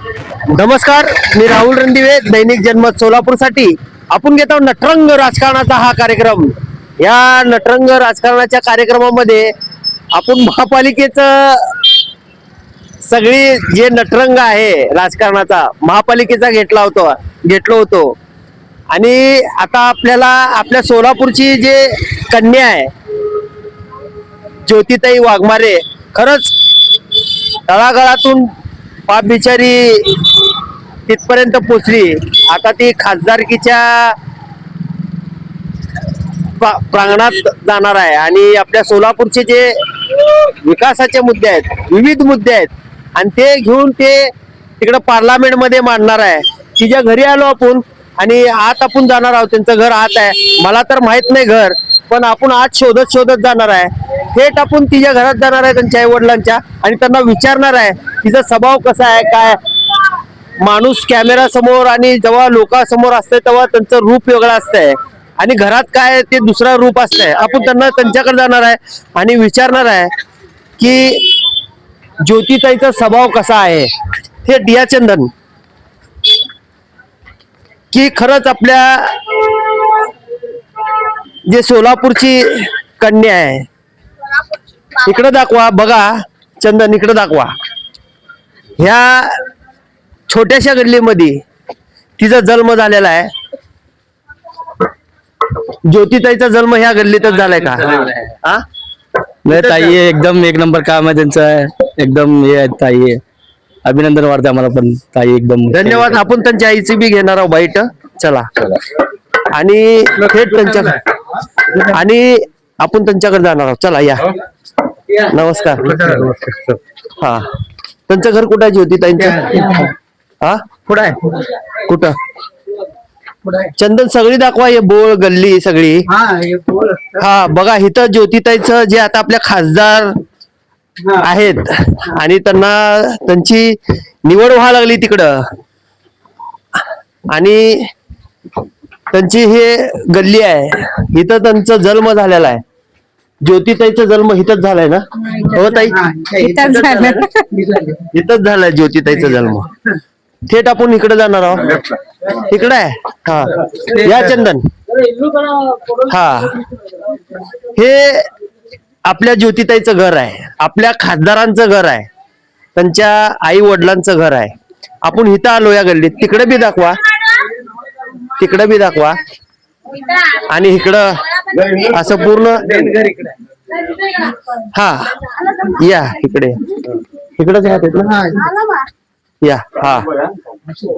नमस्कार, मी राहुल रणदिवे, दैनिक जनमत सोलापूर साठी आपण घेतो नटरंग राजकारणाचा हा कार्यक्रम। या नटरंग राजकारणाच्या कार्यक्रमामध्ये आपण महापालिकेचं सगळी जे नटरंग आहे राजकारणाचा महापालिकेचा घेतलो होतो आणि आता आपल्याला आपल्या सोलापूरची जे कन्या आहे ज्योतिताई वाघमारे, खरंच तळागाळातून पाप बिचारी तिथपर्यंत पोचली। आता ती खासदारकीच्या प्रांगणात जाणार आहे आणि आपल्या सोलापूरचे जे विकासाचे मुद्दे आहेत, विविध मुद्दे आहेत आणि ते घेऊन ते तिकडे पार्लमेंट मध्ये मांडणार आहे। तिच्या घरी आलो आपण आणि आत आपण जाणार आहोत। त्यांचं घर आत आहे, मला तर माहित नाही घर, पण आपण आज शोधत शोधत जाणार आहे। थेट आपण तिच्या घरात जाणार आहे, त्यांच्या आई वडिलांच्या, आणि त्यांना विचारणार आहे तिचा स्वभाव कसा आहे, काय माणूस कॅमेरा समोर आणि जेव्हा लोकांसमोर असते तेव्हा त्यांचं रूप वेगळं असतंय आणि घरात काय ते दुसरा रूप असतंय। आपण त्यांच्याकडे जाणार आहे आणि विचारणार आहे की ज्योतिताईचा स्वभाव कसा आहे। थेट या चंदन की खरंच आपल्या जे सोलापूरची कन्या आहे, इकडे दाखवा बघा चंदन, इकडे दाखवा। ह्या छोट्याशा गल्लीमध्ये तिचा जन्म झालेला आहे। ज्योतिताईचा जन्म ह्या गल्लीतच झालाय का? हा नाही ताई, एकदम एक नंबर काम आहे त्यांचं, एकदम हे ताई आहे, अभिनंदन वाटतं आम्हाला पण ताई, एकदम धन्यवाद। आपण त्यांच्या आईची बी घेणार आहोत बाईट, चला। आणि थेट त्यांच्या आणि आपण त्यांच्याकडे जाणार आहोत, चला या। नमस्कार। हा, त्यांचं घर कुठं आहे ज्योतिताईंचं? हा कुठं आहे? कुठं? चंदन सगळी दाखवा, हे बोळ गल्ली सगळी। हा बघा, इथं ज्योतिताईचं जे आता आपल्या खासदार आहेत आणि त्यांना त्यांची निवड व्हायला लागली तिकडं, आणि त्यांची हे गल्ली आहे, इथं त्यांचा जन्म झालेला आहे। ज्योतिताईचा जन्म इथंच झालाय ना? हो ताई, इथंच झालाय ज्योतिताईचा जन्म। थेट आपण इकडे जाणार आहोत, इकडे आहे। हा या चंदन। हा, हे आपल्या ज्योतिताईचं घर आहे, आपल्या खासदारांचं घर आहे, त्यांच्या आई वडिलांचं घर आहे। आपण इथं आलो या गल्लीत, तिकडे बी दाखवा, तिकडे बी दाखवा, आणि इकडं असं पूर्ण। हा या इकडे, इकडेच राहते ना? या, हा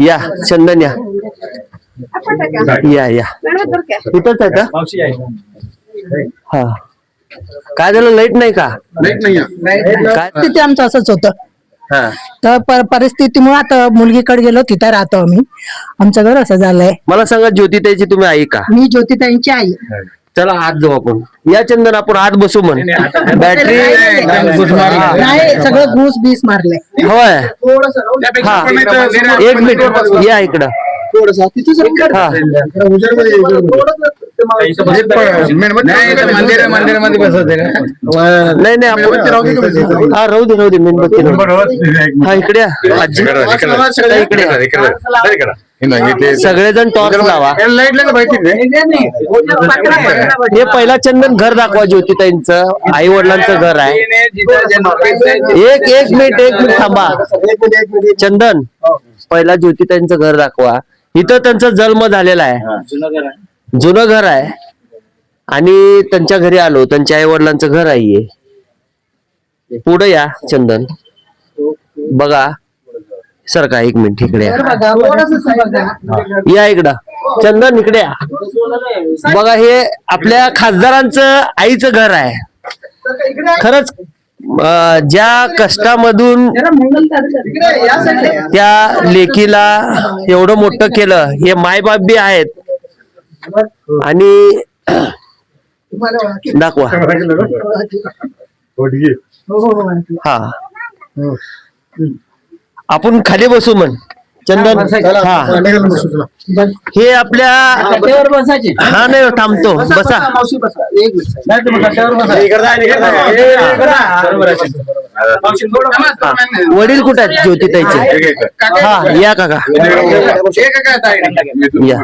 या चंदन, या या या, इथंच आहे का? हा, काय झालं, लाईट नाही का? लाईट नाही काय तिथे आमचं असंच होतं, तर परिस्थितीमुळे आता मुलगीकडे गेलो, तिथे राहतो आम्ही। आमचं घर असं झालंय। मला सांगा, ज्योतिताईची तुम्ही आई का? मी ज्योतिताईंची आई। चला आत जाऊ आपण, या चंदन, आपण आत बसू म्हण। बॅटरी नाही, सगळं घूस बीस मारले। होय, हा एक मिनिट या इकडं। हा मंदिरामध्ये बसवते नाही नाही, आपण हा राहू दे मेणबत्ती। हा इकडे आजी, इकडे सगळेजण टॉर्च लावा। हे पहिला चंदन घर दाखवा, ज्योतिताईंचं आई वडिलांचं घर आहे। एक मिनिट थांबा चंदन, पहिला ज्योतिताईंचं घर दाखवा। इथं त्यांचा जन्म झालेला आहे, जुनं घर आहे, आणि त्यांच्या घरी आलो, त्यांच्या आई वडिलांचं घर आहे। पुढे या चंदन, बघा सरका एक मिनिट, इकडे या इकडं चंदन, इकडे या बघा। हे आपल्या खासदारांचं आईचं घर आहे। खरंच ज्या कष्टामधून त्या लेकीला एवढं मोठं केलं, हे मायबाप बी आहेत। आणि दाखवा, हा आपण खाली बसू म्हण चंदन। हा, हे आपल्या हा नाही थांबतो, बसा। वडील कुठे आहेत ज्योतिताईचे? हा या काका या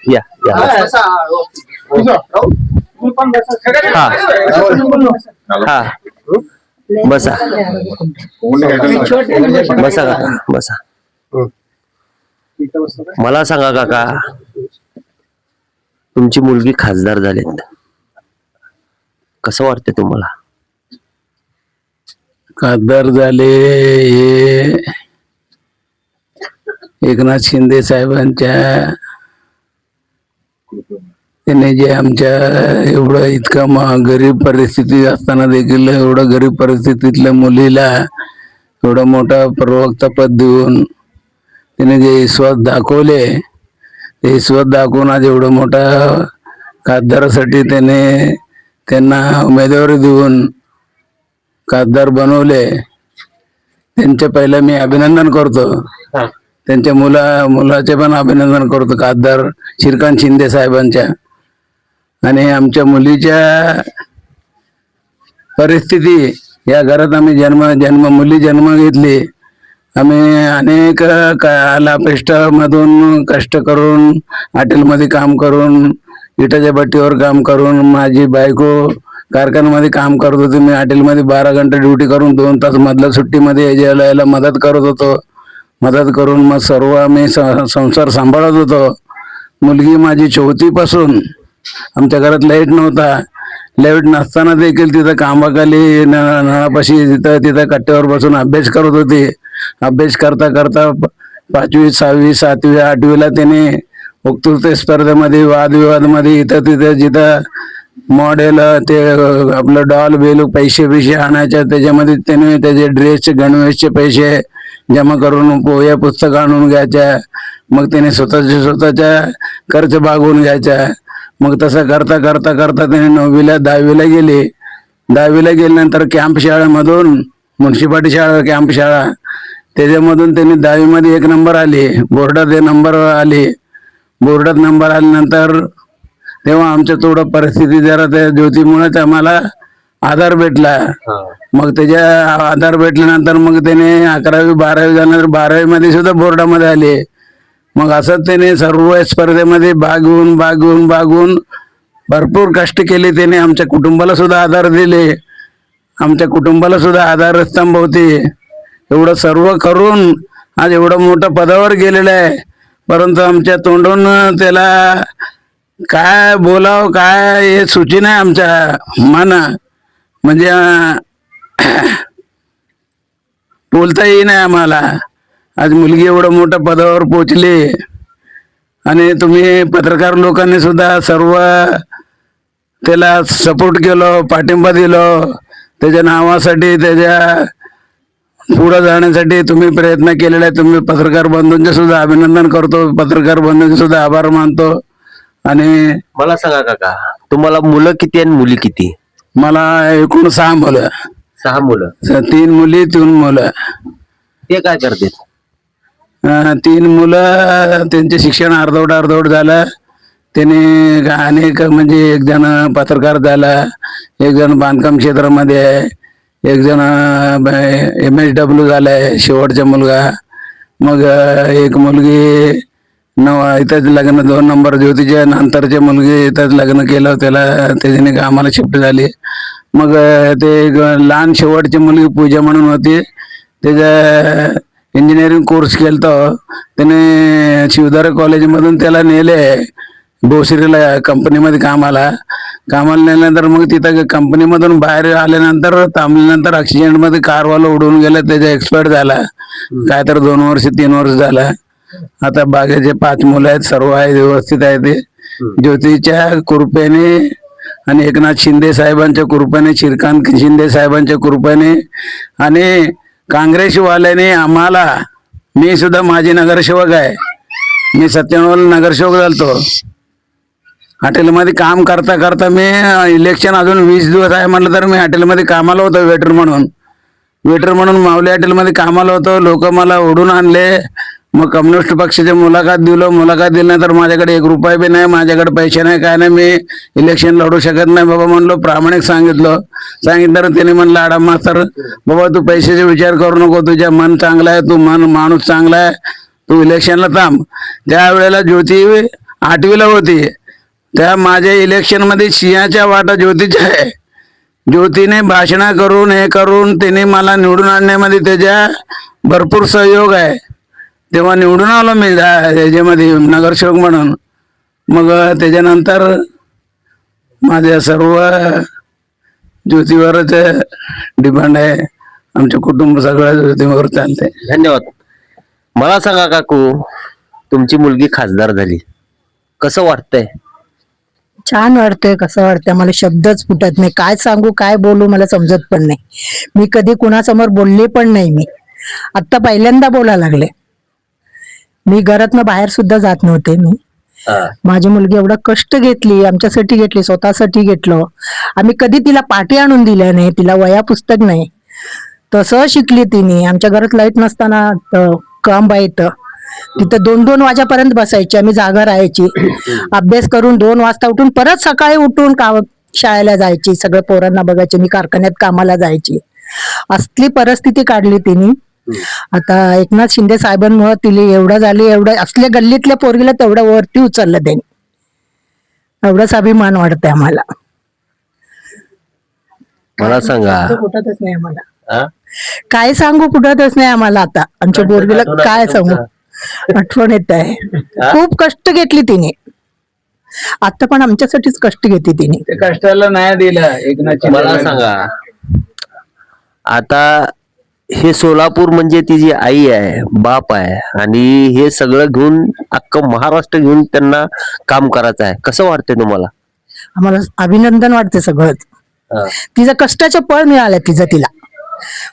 या या हा हा बसा बसा काका बसा. मला सांगा काका, तुमची मुलगी खासदार झालीत, कसं वाटतं तुम्हाला? खासदार झाले हे एकनाथ शिंदे साहेबांच्या, त्याने जे आमच्या एवढं इतकं गरीब परिस्थिती असताना देखील एवढं गरीब परिस्थितीतल्या मुलीला एवढं मोठं प्रवक्ता पद देऊन त्याने जे विश्वास दाखवले, ते विश्वास दाखवून आज एवढं मोठा खासदारासाठी त्याने त्यांना उमेदवारी देऊन खासदार बनवले. त्यांचे पहिलं मी अभिनंदन करतो. त्यांच्या मुलाचे पण अभिनंदन करतो, खासदार श्रीकांत शिंदे साहेबांच्या. आणि आमच्या मुलीच्या परिस्थिती, या घरात आम्ही मुली जन्म घेतली. आम्ही अनेक लापेष्टामधून कष्ट करून, हॉटेलमध्ये काम करून, इटाच्या भट्टीवर काम करून, माझी बायको कारखान्यामध्ये काम करत होती. मी हॉटेलमध्ये 12 घंटे ड्युटी करून 2 तास मधल्या सुट्टीमध्ये यायला मदत करत होतो. मदत करून मग सर्व आम्ही संसार सांभाळत होतो. मुलगी माझी 4थी पासून, आमच्या घरात लाईट नव्हता. लाईट नसताना देखील तिथं कामाखाली नळापाशी तिथं कट्ट्यावर बसून अभ्यास करत होती. अभ्यास करता करता 5वी 6वी 7वी 8वीला त्याने वक्तृत्व स्पर्धेमध्ये, वादविवादमध्ये, इथं तिथं जिथं मॉडेल ते आपलं डॉल बेल पैसे आणायच्या, त्याच्यामध्ये त्याने त्याचे ड्रेसचे गणवेशचे पैसे जमा करून पोह्या पुस्तक आणून घ्यायच्या. मग त्याने स्वतःच्या खर्च भागवून घ्यायचा. मग तसं करता करता करता त्याने 9वीला 10वीला गेले. 10वीला गेल्यानंतर कॅम्प शाळेमधून, म्युन्सिपाल्टी शाळा कॅम्प शाळा, त्याच्यामधून त्यांनी 10वीमध्ये 1 नंबर आले. बोर्डात नंबर आले. बोर्डात नंबर आल्यानंतर तेव्हा आमच्या थोडं परिस्थिती जरा त्या ज्योतीमुळेच आम्हाला आधार भेटला. मग त्याच्या आधार भेटल्यानंतर मग त्याने 11वी 12वी झाल्यानंतर 12वीमध्ये सुद्धा बोर्डामध्ये आले. मग असंच त्याने सर्व स्पर्धेमध्ये भाग घेऊन भरपूर कष्ट केले. त्याने आमच्या कुटुंबाला सुद्धा आधार दिले. आमच्या कुटुंबाला सुद्धा आधारस्तंभ होते. एवढं सर्व करून आज एवढं मोठं पदावर गेलेलं आहे. परंतु आमच्या तोंडून त्याला काय बोलावं काय हे सुची नाही आमच्या मन, म्हणजे बोलता येई नाही आम्हाला. आज मुलगी एवढं मोठ्या पदावर पोचली. आणि तुम्ही पत्रकार लोकांनी सुद्धा सर्व त्याला सपोर्ट केलं, पाठिंबा दिलं. त्याच्या नावासाठी, त्याच्या पुढे जाण्यासाठी तुम्ही प्रयत्न केलेला आहे. तुम्ही पत्रकार बंधूंचे सुद्धा अभिनंदन करतो, पत्रकार बंधूंचे सुद्धा आभार मानतो. आणि मला सांगा काका, तुम्हाला मुलं किती आणि मुली किती? मला एकूण 6 मुलं. 6 मुलं. 3 मुली 3 मुलं. ते काय करतात? 3 मुलं त्यांचे शिक्षण अर्धवट झालं. त्याने अनेक, म्हणजे एक जण पत्रकार झाला, एक जण बांधकाम क्षेत्रामध्ये आहे, एक जण MSW झालाय शेवटचा मुलगा. मग एक मुलगी इथंच लग्न 2 नंबर ज्योतीच्या नंतरचे मुलगी इथंच लग्न केलं, त्याच्याने आम्हाला शिफ्ट झाली. मग ते लहान शेवटची मुलगी पूजा म्हणून होती, त्याच्या इंजिनिअरिंग कोर्स केलता. त्याने शिवधारा कॉलेजमधून त्याला नेले भोसरीला कंपनीमध्ये कामाला नेल्यानंतर मग तिथं कंपनीमधून बाहेर आल्यानंतर थांबल्यानंतर ॲक्सिडेंटमध्ये कारवाला उडून गेला. त्याचा एक्सपायर झाला. काय तर 2 वर्ष 3 वर्ष झाला. आता बागेचे 5 मुलं आहेत, सर्व आहेत, व्यवस्थित आहे. ते ज्योतीच्या कृपेने आणि एकनाथ शिंदे साहेबांच्या कृपेने, श्रीकांत शिंदे साहेबांच्या कृपेने आणि काँग्रेसवाल्याने आम्हाला, मी सुद्धा माझी नगरसेवक आहे, मी 97 नगरसेवक झालतो. हॉटेलमध्ये काम करता करता मी इलेक्शन अजून 20 दिवस आहे म्हटलं तर मी हॉटेलमध्ये कामाला होतो वेटर म्हणून माऊली हॉटेलमध्ये कामाला होतो. लोक मला ओढून आणले मग कम्युनिस्ट पक्षाची मुलाखत दिल्यानंतर माझ्याकडे 1 रुपया बी नाही, माझ्याकडे पैसे नाही, काय नाही, मी इलेक्शन लढू शकत नाही बाबा म्हणलो. प्रामाणिक सांगितलं त्याने म्हणलं आडम मास्तर बाबा तू पैशाचे विचार करू नको, तुझ्या मन चांगला आहे, तू माणूस चांगला आहे, तू इलेक्शनला थांब. त्यावेळेला ज्योती 8वीला होती. त्या माझ्या इलेक्शन मध्ये सिंहाच्या वाटा ज्योतीच्या आहे. ज्योतीने भाषण करून हे करून त्याने मला निवडून आणण्यामध्ये त्याच्या भरपूर सहयोग आहे. तेव्हा निवडून आलो मी याच्यामध्ये नगरसेवक म्हणून. मग त्याच्यानंतर माझ्या सर्व ज्योतीवरच डिपेंड आहे. आमचे कुटुंब सगळं ज्योतीवर चालते. धन्यवाद. मला सांगा काकू, तुमची मुलगी खासदार झाली, कसं वाटतंय? छान वाटतंय. कसं वाटतंय मला शब्दच फुटत नाही. काय सांगू काय बोलू मला समजत पण नाही. मी कधी कुणासमोर बोलले पण नाही. मी आता पहिल्यांदा बोलायला लागले. मी घरातनं बाहेर सुद्धा जात नव्हते. माझी मुलगी एवढं कष्ट घेतली, आमच्यासाठी घेतली, स्वतःसाठी घेतलं. आम्ही कधी तिला पाठी आणून दिल्या नाही, तिला वया पुस्तक नाही, तसं शिकली तिने. आमच्या घरात लाईट नसताना काम येतं तिथं 2-2 वाजेपर्यंत बसायची. आम्ही जागा राहायची. अभ्यास करून 2 वाजता उठून परत सकाळी उठून शाळेला जायची. सगळ्या पोरांना बघायचे. मी कारखान्यात कामाला जायची. असली परिस्थिती काढली तिने. आता एकनाथ शिंदे साहेबांमुळे तिला एवढं झाली, एवढं असल्या गल्लीतल्या पोरगीला तेवढं वरती उचललं त्यांनी. एवढाच अभिमान वाटतंय आम्हाला. मला सांगा, कुठतच नाही आम्हाला. काय सांगू कुठतच नाही आम्हाला. आता आमच्या पोरगीला काय सांगू, आठवण येत आहे. खूप कष्ट घेतली तिने. आता पण आमच्यासाठीच कष्ट घेते तिने. ते कष्टाला नाही दिलं एकनाथ. मला सांगा, आता हे सोलापूर म्हणजे तिची आई आहे, बाप आहे, आणि हे सगळं घेऊन अख्खं महाराष्ट्र घेऊन त्यांना काम करायचं आहे. कसं वाटतंय तुम्हाला? आम्हाला अभिनंदन वाटते सगळंच. तिचं कष्टाचं फळ मिळालं. तिला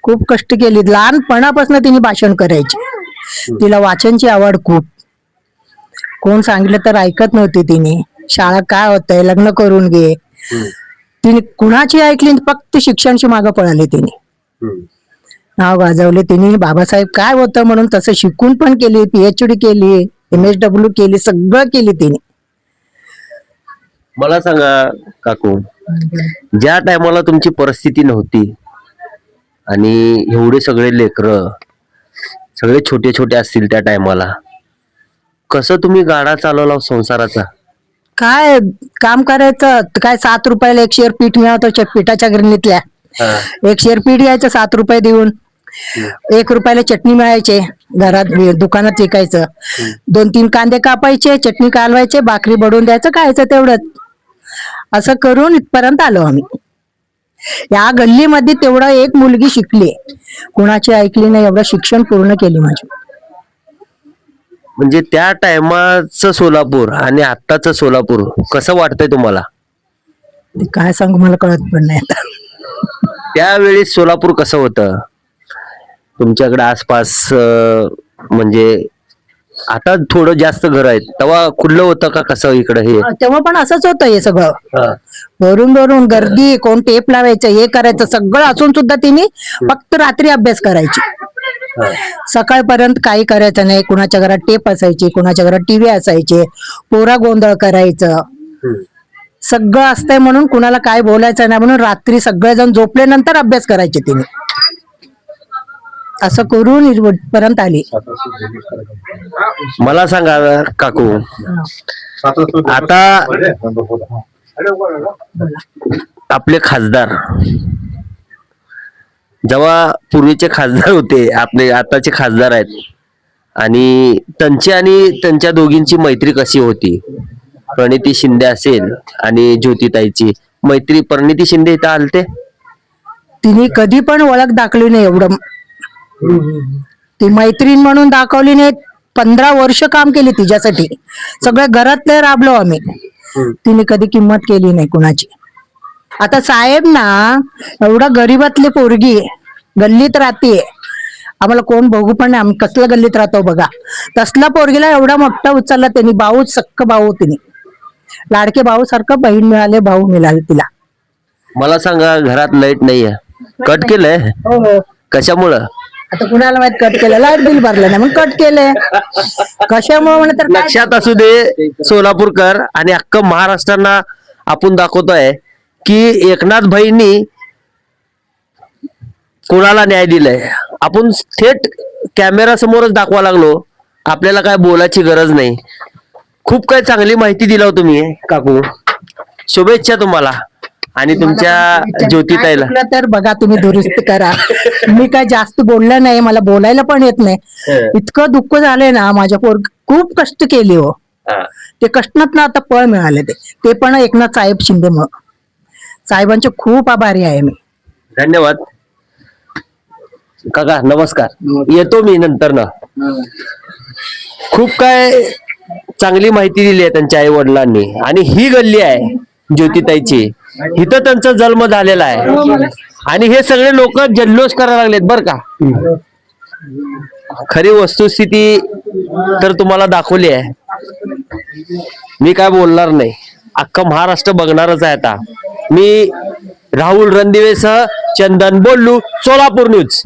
खूप कष्ट केली. लहानपणापासून तिने भाषण करायची. तिला वाचनची आवड खूप. कोण सांगितलं तर ऐकत नव्हती तिने. शाळा काय होतंय, लग्न करून घे. तिने कुणाची ऐकली, फक्त शिक्षणाची मागं पळाली. तिने नाव गाजवले तिने. बाबासाहेब काय होतं म्हणून तसं शिकून पण केली. PhD केली, MSW केली, सगळं केली तिने. मला सांगा काकू, ज्या टायमाला तुमची परिस्थिती नव्हती आणि एवढे सगळे लेकरं सगळे छोटे छोटे असतील त्या टायमाला, कसं तुम्ही गाडा चालवला संसाराचा? काय काम करायचं, काय 7 रुपयाला 1 शेर पीठ मिळत होतं पिठाच्या गिरणीतल्या. 1 शेर पीठ यायचं 7 रुपये देऊन. 1 रुपयाला चटणी मिळायचे. घरात दुकानात विकायचं. 2-3 कांदे कापायचे, चटणी कालवायचे, भाकरी बडवून द्यायचं, खायचं तेवढंच. असं करून इथपर्यंत आलो आम्ही. या गल्लीमध्ये तेवढं एक मुलगी शिकली, कुणाची ऐकली नाही. एवढं शिक्षण पूर्ण केली माझी. म्हणजे त्या टायमाचं सोलापूर आणि आत्ताचं सोलापूर कसं वाटतंय तुम्हाला? ते काय सांगू मला कळत पण नाही आता. त्यावेळी सोलापूर कसं होतं तुमच्याकडे आसपास? म्हणजे आता थोडं जास्त घर आहेत, तेव्हा खुल्लं होतं का कसं इकडं? हे तेव्हा पण असंच होतं. हे सगळं भरून गर्दी, कोण टेप लावायचं, हे करायचं सगळं असून सुद्धा तिने फक्त रात्री अभ्यास करायची. सकाळपर्यंत काही करायचं नाही. कुणाच्या घरात टेप असायची, कुणाच्या घरात TV असायचे, पोरा गोंधळ करायचं, सगळं असतंय म्हणून कुणाला काय बोलायचं नाही म्हणून रात्री सगळेजण झोपल्यानंतर अभ्यास करायचे तिने. असं करून इथपर्यंत आली. मला सांगा काकू, आता आपले खासदार जेव्हा पूर्वीचे खासदार होते, आपले आताचे खासदार आहेत, आणि त्यांच्या दोघींची मैत्री कशी होती? प्रणिती शिंदे असेल आणि ज्योतिताईची मैत्री. प्रणिती शिंदे इथं आलते, तिने कधी पण ओळख दाखवली नाही. एवढं ती मैत्रीण म्हणून दाखवली नाही. 15 वर्ष काम केली तिच्यासाठी. सगळ्या घरातले राबलो आम्ही. तिने कधी किंमत केली नाही कुणाची. आता साहेब ना, एवढा गरीबातली पोरगी गल्लीत राहते, आम्हाला कोण बघू पण नाही, आम्ही कसल्या गल्लीत राहतो बघा. तसला पोरगीला एवढा मोठा उचलला त्यांनी. भाऊ, सक्क भाऊ तिने. लाडके भाऊ सारखं बहीण मिळाले, भाऊ मिळाले तिला. मला सांगा, घरात लाईट नाहीये, कट केलंय, कशामुळं? आता कुणाला माहित कट केलं, लाईट बिल भरलं नाही मग कट केलंय. कशामुळे म्हणे तर काय- लक्षात असू दे सोलापूरकर आणि अख्खं महाराष्ट्रांना आपण दाखवतोय की एकनाथ भाईंनी कोणाला न्याय दिलाय. आपण थेट कॅमेरा समोरच दाखवा लागलो, आपल्याला काय बोलायची गरज नाही. खूप काही चांगली माहिती दिला हो तुम्ही काकू. शुभेच्छा तुम्हाला आणि तुमच्या ज्योतिताईला. चुकलं तर बघा तुम्ही दुरुस्त करा. मी काय जास्त बोललं नाही, मला बोलायला पण येत नाही. इतकं दुःख झालंय ना, माझ्या खूप कष्ट केले हो. ते कष्टात ना आता फळ मिळाले, ते पण एकनाथ साहेब शिंदेमुळे. साहेबांचे खूप आभारी आहे मी. धन्यवाद काका, नमस्कार. येतो मी नंतर ना. खूप काय चांगली माहिती दिली आहे त्यांच्या आई वडिलांनी. आणि ही गल्ली आहे ज्योतिताईची, इथं त्यांचा जन्म झालेला आहे. आणि हे सगळे लोक जल्लोष करायला लागलेत बर का. खरी वस्तुस्थिती तर तुम्हाला दाखवली आहे. मी काय बोलणार नाही, अख्खं महाराष्ट्र बघणारच आहे आता. मी राहुल रणदिवेसह चंदन बोल्लू, सोलापूर न्यूज.